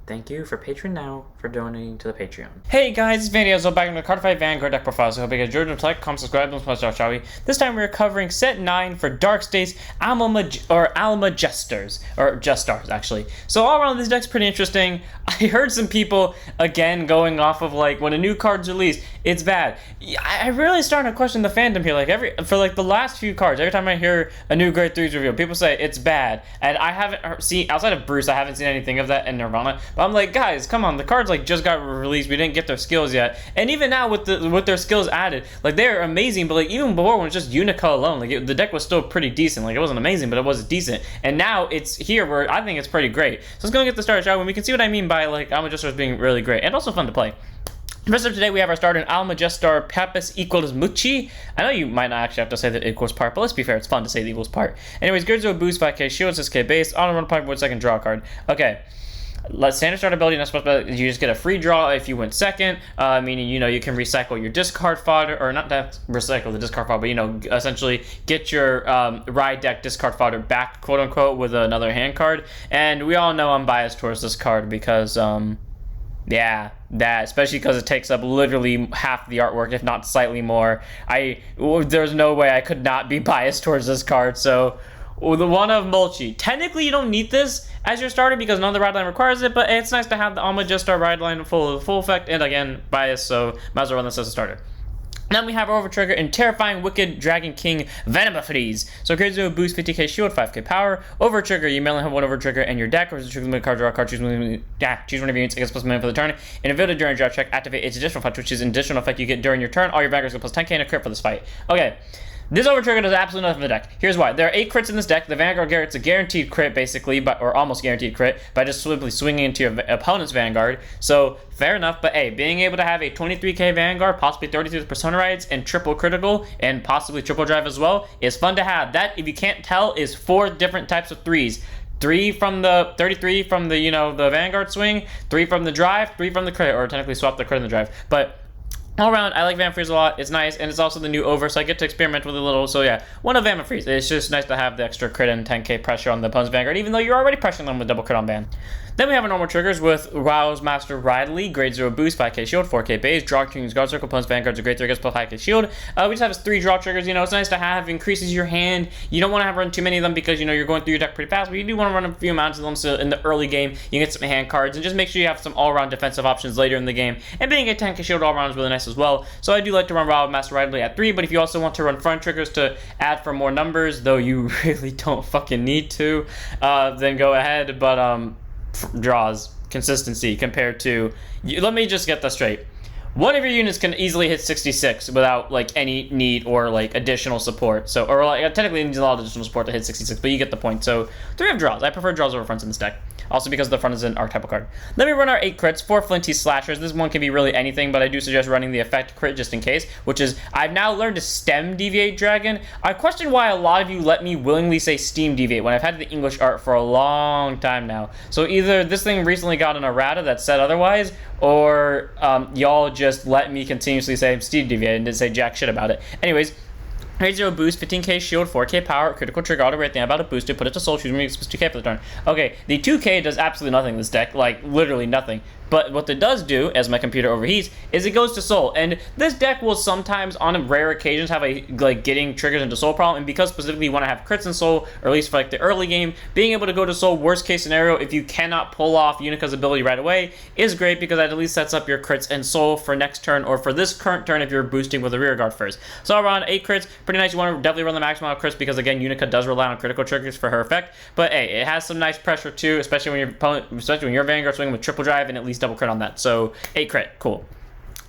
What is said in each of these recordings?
Thank you for Patreon now for donating to the Patreon. Hey guys, it's Vandy. So back in the Cardify Vanguard deck profile. So hope you guys enjoyed the like, comment, subscribe, and watch out, shall we? This time we're covering set 9 for Dark States Almajestars, or Just Stars actually. So all around this deck's pretty interesting. I heard some people again going off of like when a new card's released, it's bad. I really starting to question the fandom here. Like for the last few cards, every time I hear a new Grade 3's reveal, people say it's bad, and I haven't seen outside of Bruce, I haven't seen anything of that in Nirvana. But I'm like, guys, come on, the cards like just got released. We didn't get their skills yet, and even now with their skills added, like they're amazing. But like even before when it's just Unica alone, like the deck was still pretty decent. Like it wasn't amazing, but it was decent. And now it's here where I think it's pretty great. So let's go and get the starter, shall we? We can see what I mean by like Almajestars being really great and also fun to play. First up today, we have our starter in Almajestar Pappas equals Muchi. I know you might not actually have to say that it equals part, but let's be fair, it's fun to say the equals part. Anyways, Grid Zero boost 5k shield, 6k base, on run 1 second draw card. Okay. Standard start ability, not supposed to, you just get a free draw if you went second, meaning, you know, you can recycle your discard fodder, or not that recycle the discard fodder, but, you know, essentially get your ride deck discard fodder back, quote unquote, with another hand card. And we all know I'm biased towards this card because, yeah, that, especially because it takes up literally half the artwork, if not slightly more. There's no way I could not be biased towards this card, so the one of Mulchi. Technically, you don't need this as your starter because none of the ride line requires it, but it's nice to have the Almajestar ride line full effect, and again, bias, so might as well run this as a starter. Then we have our Overtrigger and Terrifying Wicked Dragon King Venomafreeze. So Grade 0 boost 50k shield, 5k power. Overtrigger, you may only have one Overtrigger in your deck, or trigger the card, draw a card, choose one of your units, it gets plus +1 for the turn. And if it during draw check, activate its additional effect, which is an additional effect you get during your turn. All your Vanguards get plus 10k and a crit for this fight. Okay. This Overtrigger does absolutely nothing for the deck. Here's why. There are 8 crits in this deck. The Vanguard gets a guaranteed crit, basically, or almost guaranteed crit, by just simply swinging into your opponent's Vanguard. So, fair enough, but hey, being able to have a 23k Vanguard, possibly 33 with Persona Rides, and triple critical, and possibly triple drive as well, is fun to have. That, if you can't tell, is 4 different types of 3s. 3 from the 33 from the, you know, the Vanguard swing, 3 from the drive, 3 from the crit, or technically swap the crit and the drive. But all around, I like Venomafreeze a lot. It's nice, and it's also the new over, so I get to experiment with it a little. So yeah, one of Venomafreeze. It's just nice to have the extra crit and 10k pressure on the opponent's Vanguard, even though you're already pressuring them with double crit on ban. Then we have our normal triggers with WoW's Master Ridley, Grade 0 boost, 5k shield, 4k base, draw King's Guard Circle, opponent's Vanguard's a Grade 3 gets plus 5k shield. We just have 3 draw triggers, you know, it's nice to have, increases your hand. You don't want to run too many of them because, you know, you're going through your deck pretty fast, but you do want to run a few amounts of them so in the early game you get some hand cards, and just make sure you have some all-around defensive options later in the game. And being a 10k shield all-around is really nice as well. So I do like to run WoW Master Ridley at 3, but if you also want to run front triggers to add for more numbers, though you really don't fucking need to, then go ahead, but draws. Consistency compared to, let me just get that straight. One of your units can easily hit 66 without like any need or like additional support. So, or like technically it needs a lot of additional support to hit 66, but you get the point. So 3 of draws. I prefer draws over fronts in this deck. Also because the front is an archetypal card. Then we run our 8 crits, 4 flinty slashers. This one can be really anything, but I do suggest running the effect crit just in case, which is, I've now learned to stem deviate dragon. I question why a lot of you let me willingly say steam deviate when I've had the English art for a long time now. So either this thing recently got an errata that said otherwise, or y'all just let me continuously say steam deviate and didn't say jack shit about it. Anyways, Grade 0 boost, 15k shield, 4k power, critical trigger, auto rate, thing about it boosted, put it to soul, choose me, it's 2k for the turn. Okay, the 2k does absolutely nothing in this deck, like literally nothing. But what it does do, as my computer overheats, is it goes to soul. And this deck will sometimes, on rare occasions, have a like getting triggers into soul problem. And because specifically you want to have crits in soul, or at least for like the early game, being able to go to soul, worst case scenario, if you cannot pull off Unica's ability right away, is great because that at least sets up your crits and soul for next turn, or for this current turn if you're boosting with a rear guard first. So around 8 crits, pretty nice. You want to definitely run the maximum amount of crits because again, Unica does rely on critical triggers for her effect. But hey, it has some nice pressure too, especially when your opponent, especially when your Vanguard swinging with triple drive and at least double crit on that. So 8 crit, cool.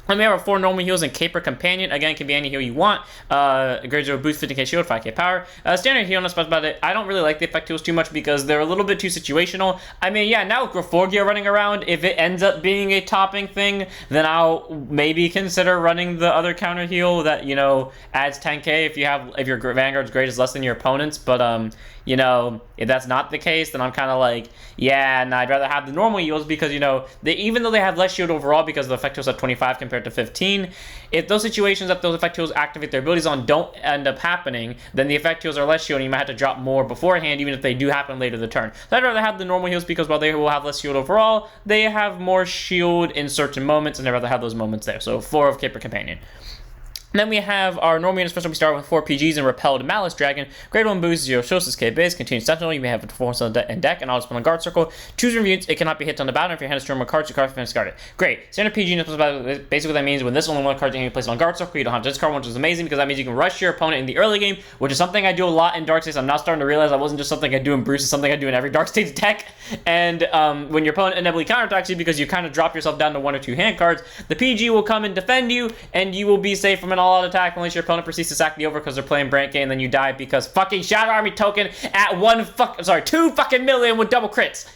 Then we have our 4 normal heals and Caper Companion. Again, it can be any heal you want. Grade 0 boost, 50k shield, 5k power. Standard heal, not special about it. I don't really like the effect heals too much because they're a little bit too situational. I mean, yeah, now with Graforgia running around, if it ends up being a topping thing, then I'll maybe consider running the other counter heal that, you know, adds 10k if your Vanguard's grade is less than your opponent's. But you know, if that's not the case, then I'm kind of like, yeah, and I'd rather have the normal yields because, you know, even though they have less shield overall because the effect tools have 25 compared to 15, if those situations that those effect tools activate their abilities on don't end up happening, then the effect tools are less shield and you might have to drop more beforehand, even if they do happen later in the turn. So I'd rather have the normal heals because while they will have less shield overall, they have more shield in certain moments, and I'd rather have those moments there. So 4 of Caper Companion. And then we have our normal units. First up, we start with 4 PGs and Repelled Malice Dragon. Grade 1 boost, 0 Shosis K base, Continued Sentinel. You may have a performance on deck and auto spell on guard circle. Choose your units. It cannot be hit on the battle. If your hand is turn more cards, you card discard it. Great. Standard PG units. Basically, what that means when this only one card can be placed on guard circle, you don't have to discard one, which is amazing because that means you can rush your opponent in the early game, which is something I do a lot in Dark States. I'm now starting to realize that wasn't just something I do in Bruce, it's something I do in every Dark States deck. And when your opponent inevitably counterattacks you because you kind of drop yourself down to 1 or 2 hand cards, the PG will come and defend you, and you will be safe from an all-out attack unless your opponent proceeds to sack the over because they're playing Brand Game, and then you die because fucking Shadow Army token at 2 fucking million with double crits.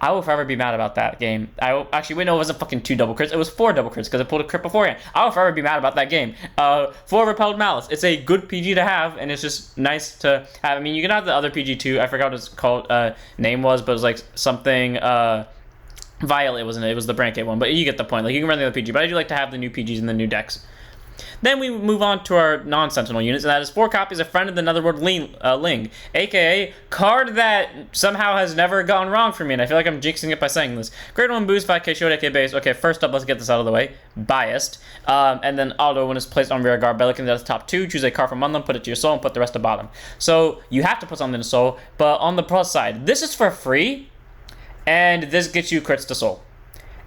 I will forever be mad about that game. Actually, wait, no, it wasn't fucking 2 double crits. It was 4 double crits because I pulled a crit beforehand. I will forever be mad about that game. 4 Repelled Malice. It's a good PG to have, and it's just nice to have. I mean, you can have the other PG too. I forgot what it's called, name was, but it was like something, Violet, wasn't it? It was the Brand one, but you get the point. Like, you can run the other PG, but I do like to have the new PGs in the new decks. Then we move on to our non-Sentinel units, and that is 4 copies of Friend of the Netherworld Ling, aka card that somehow has never gone wrong for me, and I feel like I'm jinxing it by saying this. Grade 1 boost, 5k shield, 8k base. Okay, first up, let's get this out of the way. Biased. And then auto when it's placed on rear guard by looking at the top 2, choose a card from among them, put it to your soul, and put the rest to bottom. So you have to put something to soul, but on the plus side, this is for free, and this gets you crits to soul.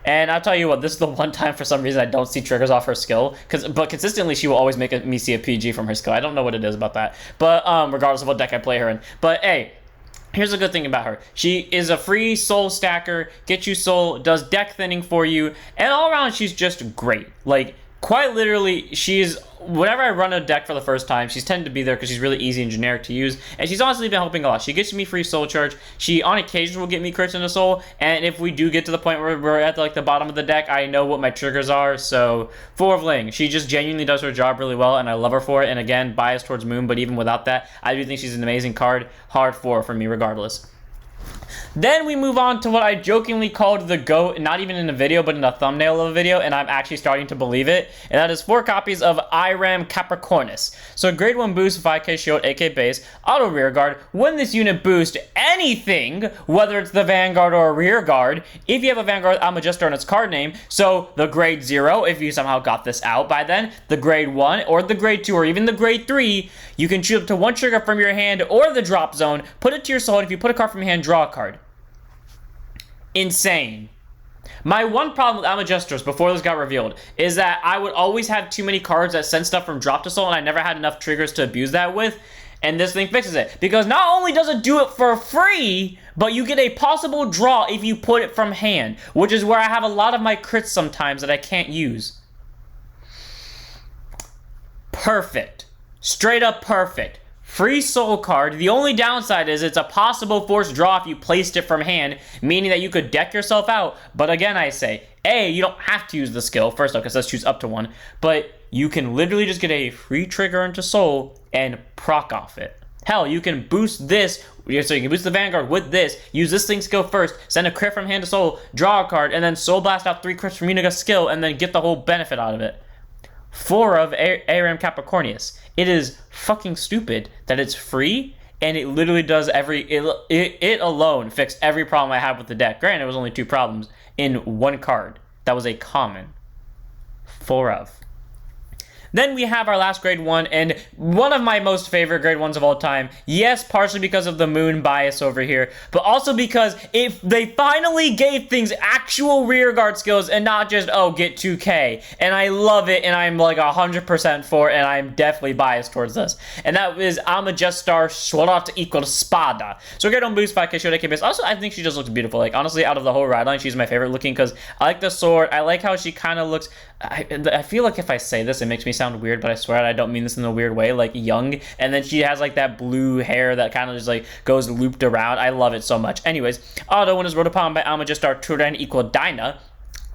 And I'll tell you what, this is the one time for some reason I don't see triggers off her skill. But consistently, she will always make me see a PG from her skill. I don't know what it is about that. But regardless of what deck I play her in. But hey, here's a good thing about her. She is a free soul stacker, gets you soul, does deck thinning for you. And all around, she's just great. Like, quite literally, she's... Whenever I run a deck for the first time, she's tended to be there because she's really easy and generic to use. And she's honestly been helping a lot. She gets me free soul charge. She, on occasion, will get me crits into soul. And if we do get to the point where we're at like the bottom of the deck, I know what my triggers are. So, 4 of Ling. She just genuinely does her job really well, and I love her for it. And again, biased towards Moon, but even without that, I do think she's an amazing card. Hard 4 for me, regardless. Then we move on to what I jokingly called the GOAT, not even in a video, but in a thumbnail of a video, and I'm actually starting to believe it, and that is 4 copies of Iram Capricornus. So grade 1 boost, 5k shield, 8k base, auto rear guard. When this unit boosts anything, whether it's the Vanguard or a rear guard, if you have a Vanguard Almajestar in its card name, so the grade 0, if you somehow got this out by then, the grade 1, or the grade 2, or even the grade 3, you can choose up to 1 trigger from your hand or the drop zone, put it to your soul, and if you put a card from your hand, draw a card. Insane. My one problem with Almajestars before this got revealed is that I would always have too many cards that send stuff from drop to soul, and I never had enough triggers to abuse that with, and this thing fixes it. Because not only does it do it for free, but you get a possible draw if you put it from hand, which is where I have a lot of my crits sometimes that I can't use. Perfect. Straight up perfect. Free soul card. The only downside is it's a possible forced draw if you placed it from hand, meaning that you could deck yourself out. But again, I say, A, you don't have to use the skill, first off, because let's choose up to 1, but you can literally just get a free trigger into soul and proc off it. Hell, you can boost this, so you can boost the Vanguard with this, use this thing's skill first, send a crit from hand to soul, draw a card, and then soul blast out 3 crits from Unica's skill, and then get the whole benefit out of it. 4 of Aram Capricornus. It is fucking stupid that it's free, and it literally does it alone fixed every problem I had with the deck. Granted, it was only 2 problems in 1 card. That was a common. 4 of. Then we have our last grade 1, and one of my most favorite grade 1s of all time. Yes, partially because of the moon bias over here, but also because if they finally gave things actual rear guard skills and not just, oh, get 2k. And I love it, and I'm like 100% for it, and I'm definitely biased towards this. And that is Almajestar Sword equal Spada. So grade 1 boost, 5k shield, 8k base. Also, I think she just looks beautiful. Like, honestly, out of the whole ride line, she's my favorite looking because I like the sword. I like how she kind of looks... I feel like if I say this, it makes me sound weird, but I swear I don't mean this in a weird way, like young, and then she has like that blue hair that kind of just like goes looped around. I love it so much. Anyways, auto when is wrote upon by Almajestar Turan equal Dyna.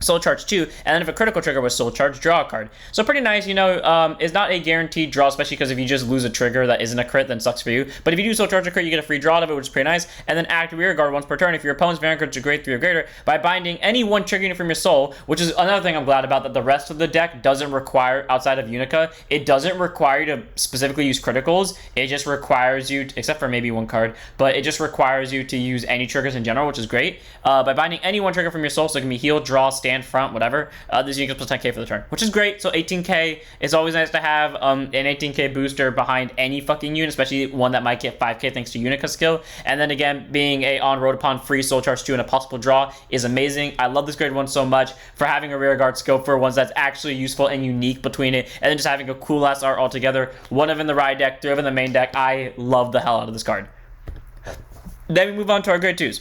Soul Charge 2, and then if a critical trigger was Soul Charge, draw a card. So pretty nice, you know, it's not a guaranteed draw, especially because if you just lose a trigger that isn't a crit, then sucks for you. But if you do Soul Charge a crit, you get a free draw out of it, which is pretty nice. And then act Rear Guard once per turn if your opponent's Vanguard's a grade 3 or greater by binding any one trigger unit from your soul, which is another thing I'm glad about, that the rest of the deck doesn't require, outside of Unica, it doesn't require you to specifically use criticals. It just requires you, except for maybe one card, but it just requires you to use any triggers in general, which is great. By binding any one trigger from your soul, so it can be heal, draw, stand, front, whatever. This unit gets plus 10k for the turn, which is great. So 18k is always nice to have an 18k booster behind any fucking unit, especially one that might get 5k thanks to Unica skill. And then again, being a on road upon free Soul Charge 2 and a possible draw is amazing. I love this grade 1 so much for having a rear guard skill for ones that's actually useful and unique between it, and then just having a cool ass art altogether. 1 of in the ride deck, 3 of in the main deck. I love the hell out of this card. Then we move on to our grade 2s.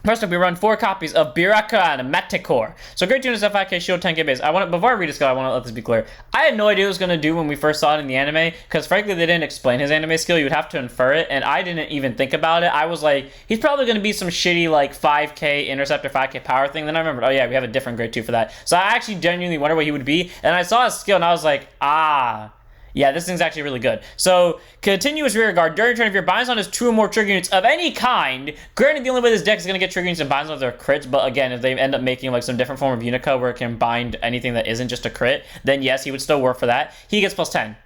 First up, we run 4 copies of Biraka and Metacore. So grade 2 is FIK shield 10k base. Before I read this skill, I want to let this be clear. I had no idea what it was going to do when we first saw it in the anime, because frankly, they didn't explain his anime skill. You would have to infer it, and I didn't even think about it. I was like, he's probably going to be some shitty like 5k interceptor, 5k power thing. Then I remembered, oh yeah, we have a different grade 2 for that. So I actually genuinely wondered what he would be, and I saw his skill, and I was like, ah. Yeah, this thing's actually really good. So, continuous rear guard. During turn, if your bind zone has 2 or more trigger units of any kind, granted the only way this deck is going to get trigger units and bind zones are crits, but again, if they end up making like some different form of Unica where it can bind anything that isn't just a crit, then yes, he would still work for that. He gets plus 10.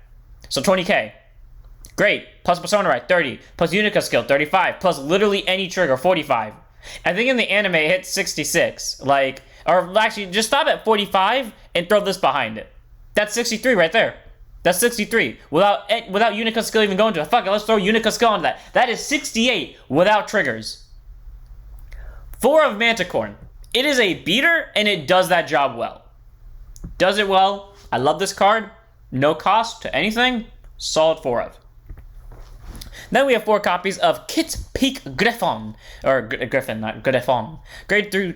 So 20k. Great. Plus Persona Right, 30. Plus Unica skill, 35. Plus literally any trigger, 45. I think in the anime it hits 66. Like, or actually, just stop at 45 and throw this behind it. That's 63 right there. That's 63 without Unica skill even going to it. Fuck it, let's throw Unica skill onto that. That is 68 without triggers. 4 of Manticorn. It is a beater and it does that job well. Does it well. I love this card. No cost to anything. Solid 4 of. Then we have 4 copies of Kit's Peak Griffon. Or Griffin, not Griffon. Grade 3.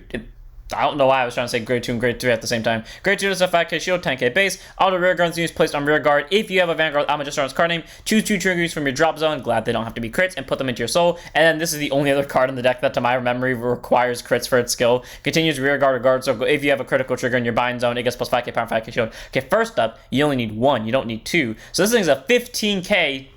I don't know why I was trying to say grade 2 and grade 3 at the same time. Grade 2 is a 5k shield, 10k base. Auto rear guards units placed on rear guard. If you have a Vanguard Almajestar on its card name, choose 2 triggers from your drop zone. Glad they don't have to be crits, and put them into your soul. And then this is the only other card in the deck that, to my memory, requires crits for its skill. Continues rear guard or guard. So if you have a critical trigger in your bind zone, it gets plus 5k power, 5k shield. Okay, first up, you only need 1. You don't need 2. So this thing's a 15k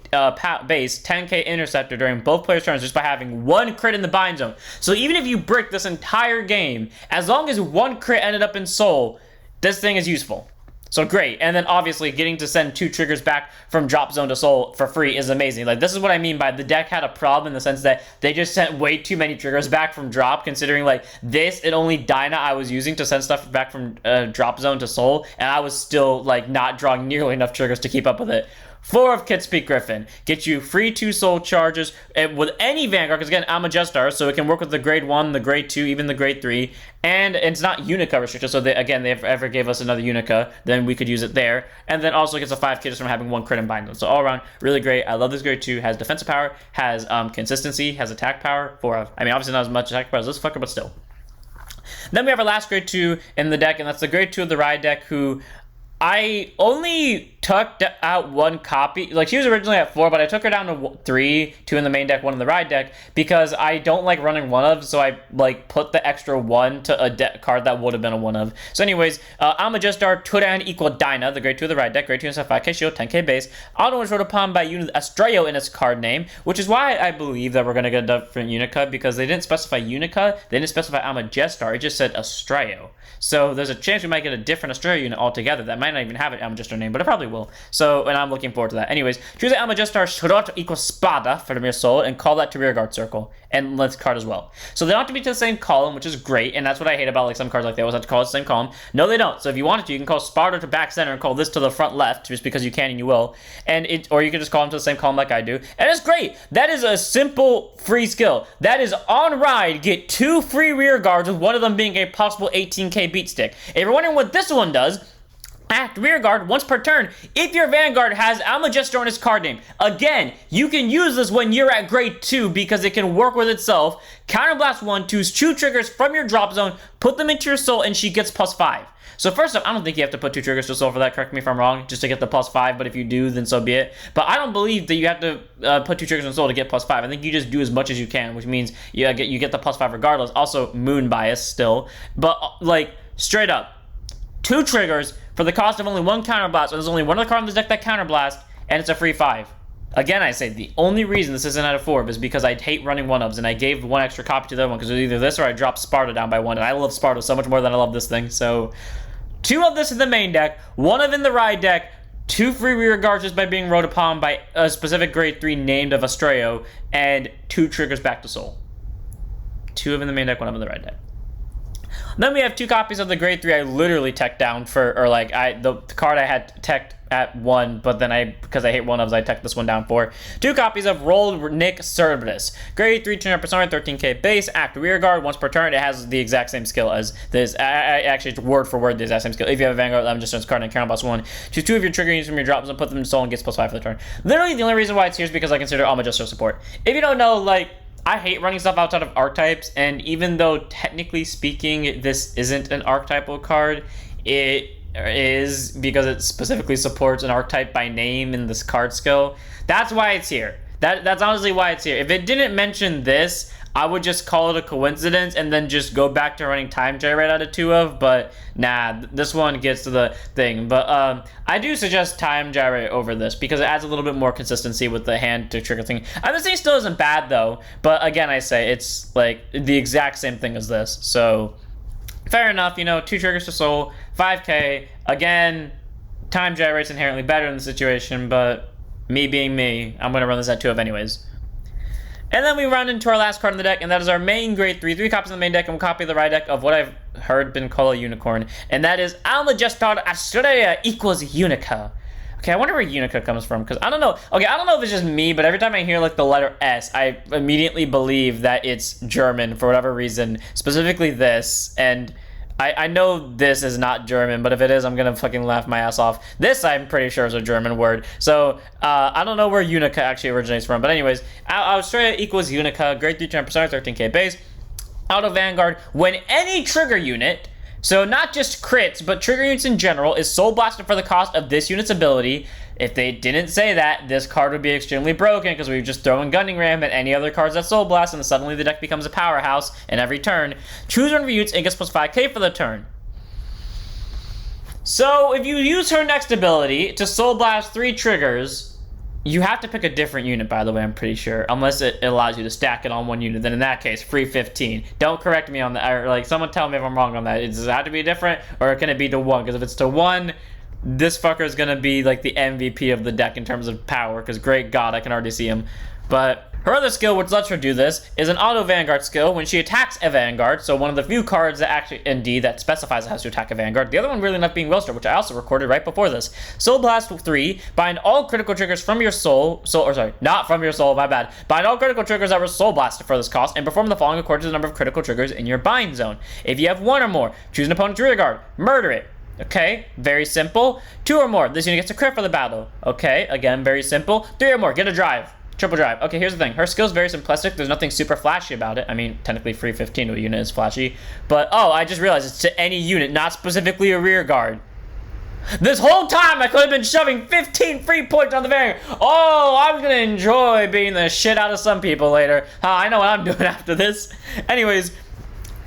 base, 10k interceptor during both players' turns just by having 1 crit in the bind zone. So even if you brick this entire game, as long as 1 crit ended up in soul, this thing is useful. So great. And then obviously getting to send 2 triggers back from drop zone to soul for free is amazing. Like, this is what I mean by the deck had a problem in the sense that they just sent way too many triggers back from drop, considering like this and only Dyna I was using to send stuff back from drop zone to soul, and I was still like not drawing nearly enough triggers to keep up with it. 4 of Kit's Peak Griffin. Get you free 2 soul charges with any Vanguard, because again, Almajestar, so it can work with the grade 1, the grade 2, even the grade 3, and it's not Unica restricted, so again, they ever gave us another Unica, then we could use it there, and then also gets a 5k just from having 1 crit and bind. So all around, really great. I love this grade 2. Has defensive power, has consistency, has attack power, 4 of. I mean, obviously not as much attack power as this fucker, but still. Then we have our last grade 2 in the deck, and that's the grade 2 of the ride deck, who I only took out 1 copy. Like, she was originally at 4, but I took her down to 3, 2 in the main deck, 1 in the ride deck, because I don't like running 1 of, so I like put the extra 1 to a card that would have been a 1 of. So anyways, Almajestar, Turan equal Dyna, the grade 2 of the ride deck, grade 2 is a 5k shield, 10k base. Auto is wrote upon by unit Astrayo in its card name, which is why I believe that we're going to get a different Unica, because they didn't specify Unica, they didn't specify Almajestar, it just said Astrayo. So there's a chance we might get a different Astrayo unit altogether that might not even have an Almajestar name, but it probably will. So, and I'm looking forward to that. Anyways, choose the Almajestar Shrot equals Spada for the Mir Soul and call that to rear guard circle. And let's card as well. So they don't have to be to the same column, which is great, and that's what I hate about like some cards, like they always have to call it the same column. No, they don't. So if you wanted to, you can call Spada to back center and call this to the front left, just because you can and you will. Or you can just call them to the same column like I do. And it's great. That is a simple free skill. That is on ride, get 2 free rear guards, with one of them being a possible 18k beat stick. If you're wondering what this one does, act rear guard once per turn if your Vanguard has Almajestar in its card name. Again, you can use this when you're at grade 2 because it can work with itself. Counterblast 1, choose 2 triggers from your drop zone, put them into your soul, and she gets plus 5. So first up, I don't think you have to put 2 triggers to soul for that, correct me if I'm wrong, just to get the plus 5, but if you do, then so be it. But I don't believe that you have to put 2 triggers in soul to get plus 5. I think you just do as much as you can, which means you get the plus 5 regardless. Also, moon bias still. But like, Straight up. 2 triggers for the cost of only 1 counterblast, and there's only one other card in this deck that counterblast, and it's a free 5. Again, I say the only reason this isn't out of 4 is because I hate running 1-ofs, and I gave 1 extra copy to the other one because it was either this or I dropped Sparta down by 1, and I love Sparta so much more than I love this thing. So 2 of this in the main deck, 1 of in the ride deck, 2 free rear guards just by being rode upon by a specific grade 3 named of Astraeo, and 2 triggers back to Soul. 2 of in the main deck, 1 of in the ride deck. Then we have 2 copies of the grade 3 I literally teched down for, or like the card I had teched at 1, but then because I hate 1-ofs, I teched this one down for. 2 copies of Rolled Nick Cerberus. Grade 3 turn persona, 13k base, act rear guard, once per turn. It has the exact same skill as this. Actually, it's word for word the exact same skill. If you have a Vanguard, I'm just card and counterblast 1. Choose 2 of your trigger units from your drops and put them in Soul and gets +5 for the turn. Literally, the only reason why it's here is because I consider Almajestar support. If you don't know, like, I hate running stuff outside of archetypes, and even though technically speaking this isn't an archetypal card, it is because it specifically supports an archetype by name in this card skill. That's why it's here. That's honestly why it's here. If it didn't mention this, I would just call it a coincidence and then just go back to running Time Gyrate out of 2 of, but nah, this one gets to the thing. But I do suggest Time Gyrate over this because it adds a little bit more consistency with the hand to trigger thing. I'm saying still isn't bad though, but again, I say it's like the exact same thing as this. So fair enough, 2 triggers to Soul, 5k. Again, Time Gyrate's inherently better in the situation, but me being me, I'm going to run this at 2 of anyways. And then we run into our last card in the deck, and that is our main grade 3. 3 copies in the main deck, and 1 copy of the ride deck of what I've heard been called a unicorn. And that is Almajestar Astraea equals Unica. Okay, I wonder where Unica comes from, because I don't know. Okay, I don't know if it's just me, but every time I hear, like, the letter S, I immediately believe that it's German for whatever reason, specifically this, and I know this is not German, but if it is, I'm gonna fucking laugh my ass off. This, I'm pretty sure, is a German word. So, I don't know where Unica actually originates from. But anyways, Astraea equals Unica, grade 3 10%, 13k base. Auto Vanguard, when any trigger unit, so not just crits, but trigger units in general, is soul blasted for the cost of this unit's ability. If they didn't say that, this card would be extremely broken because we just throw in Gunning Ram at any other cards that Soul Blast, and suddenly the deck becomes a powerhouse in every turn. Choose one of your units and gets +5k for the turn. So if you use her next ability to Soul Blast 3 triggers, you have to pick a different unit, by the way, I'm pretty sure. Unless it allows you to stack it on one unit, then in that case, free 15. Don't correct me on that, or like someone tell me if I'm wrong on that. Does it have to be different, or can it be to 1? Because if it's to 1, this fucker is going to be like the MVP of the deck in terms of power, because great god, I can already see him. But her other skill, which lets her do this, is an auto Vanguard skill. When she attacks a Vanguard, so one of the few cards that actually, indeed, that specifies it has to attack a Vanguard. The other one really enough being Willstar, which I also recorded right before this. Soul Blast 3, bind all critical triggers from your not from your soul, my bad. Bind all critical triggers that were Soul Blasted for this cost, and perform the following according to the number of critical triggers in your bind zone. If you have 1 or more, choose an opponent's rear guard, murder it. Okay, very simple. 2 or more, this unit gets a crit for the battle. Okay, again, very simple. 3 or more, get a drive. Triple drive. Okay, here's the thing. Her skill's very simplistic. There's nothing super flashy about it. I mean, technically free 15 to a unit is flashy. But, oh, I just realized it's to any unit, not specifically a rear guard. This whole time, I could have been shoving 15 free points on the Vanguard. Oh, I'm going to enjoy beating the shit out of some people later. I know what I'm doing after this. Anyways,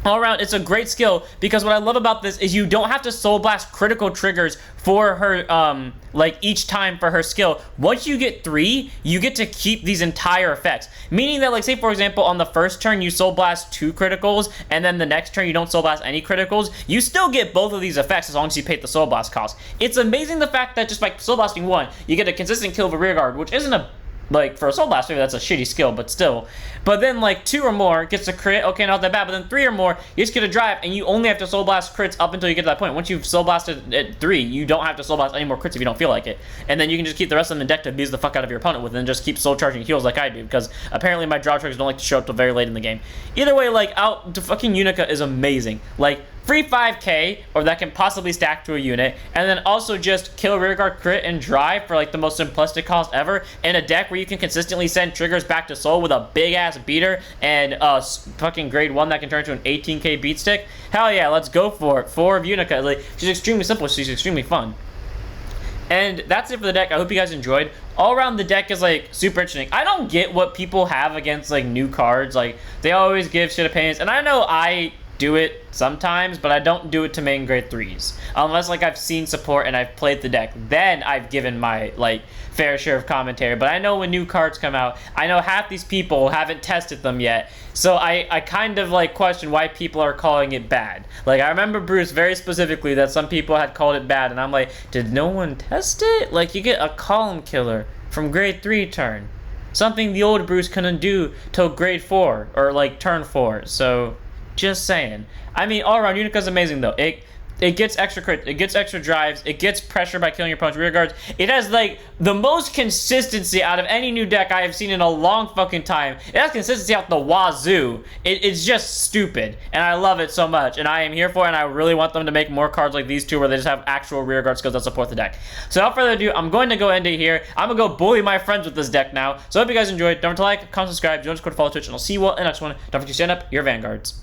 all around, it's a great skill because what I love about this is you don't have to Soul Blast critical triggers for her, like each time for her skill. Once you get 3, you get to keep these entire effects. Meaning that, like, say for example, on the first turn you Soul Blast 2 criticals, and then the next turn you don't Soul Blast any criticals, you still get both of these effects as long as you pay the Soul Blast cost. It's amazing the fact that just by Soul Blasting 1, you get a consistent kill of a rear guard, which isn't a, like, for a Soul Blast, maybe that's a shitty skill, but still. But then, like, 2 or more gets a crit, okay, not that bad, but then 3 or more, you just get a drive, and you only have to Soul Blast crits up until you get to that point. Once you've Soul Blasted at 3, you don't have to Soul Blast any more crits if you don't feel like it. And then you can just keep the rest of them in deck to abuse the fuck out of your opponent with, and just keep Soul Charging heals like I do, because apparently my draw triggers don't like to show up till very late in the game. Either way, like, the fucking Unica is amazing. Like, free 5k, or that can possibly stack to a unit, and then also just kill rearguard crit and drive for like the most simplistic cost ever in a deck where you can consistently send triggers back to Soul with a big ass beater and fucking grade 1 that can turn into an 18k beat stick. Hell yeah, let's go for it. 4 of Unica. Like, she's extremely simple, she's extremely fun. And that's it for the deck. I hope you guys enjoyed. All around, the deck is like super interesting. I don't get what people have against like new cards. Like, they always give shit opinions, and I know I do it sometimes, but I don't do it to main grade 3s. Unless, like, I've seen support and I've played the deck. Then I've given my, like, fair share of commentary. But I know when new cards come out, I know half these people haven't tested them yet. So I kind of, like, question why people are calling it bad. Like, I remember, Bruce, very specifically that some people had called it bad. And I'm like, did no one test it? Like, you get a column killer from grade 3 turn. Something the old Bruce couldn't do till grade 4, or like turn 4. So, just saying. I mean, all around, Unica's amazing though. It gets extra crit, it gets extra drives, it gets pressure by killing your opponent's rear guards. It has like the most consistency out of any new deck I have seen in a long fucking time. It has consistency out the wazoo. It's just stupid, and I love it so much, and I am here for it, and I really want them to make more cards like these two where they just have actual rear guard skills that support the deck. So without further ado, I'm going to go end it here. I'm gonna go bully my friends with this deck now. So I hope you guys enjoyed. Don't forget to like, comment, subscribe, join Discord, follow Twitch, and I'll see you all in the next one. Don't forget to stand up your vanguards.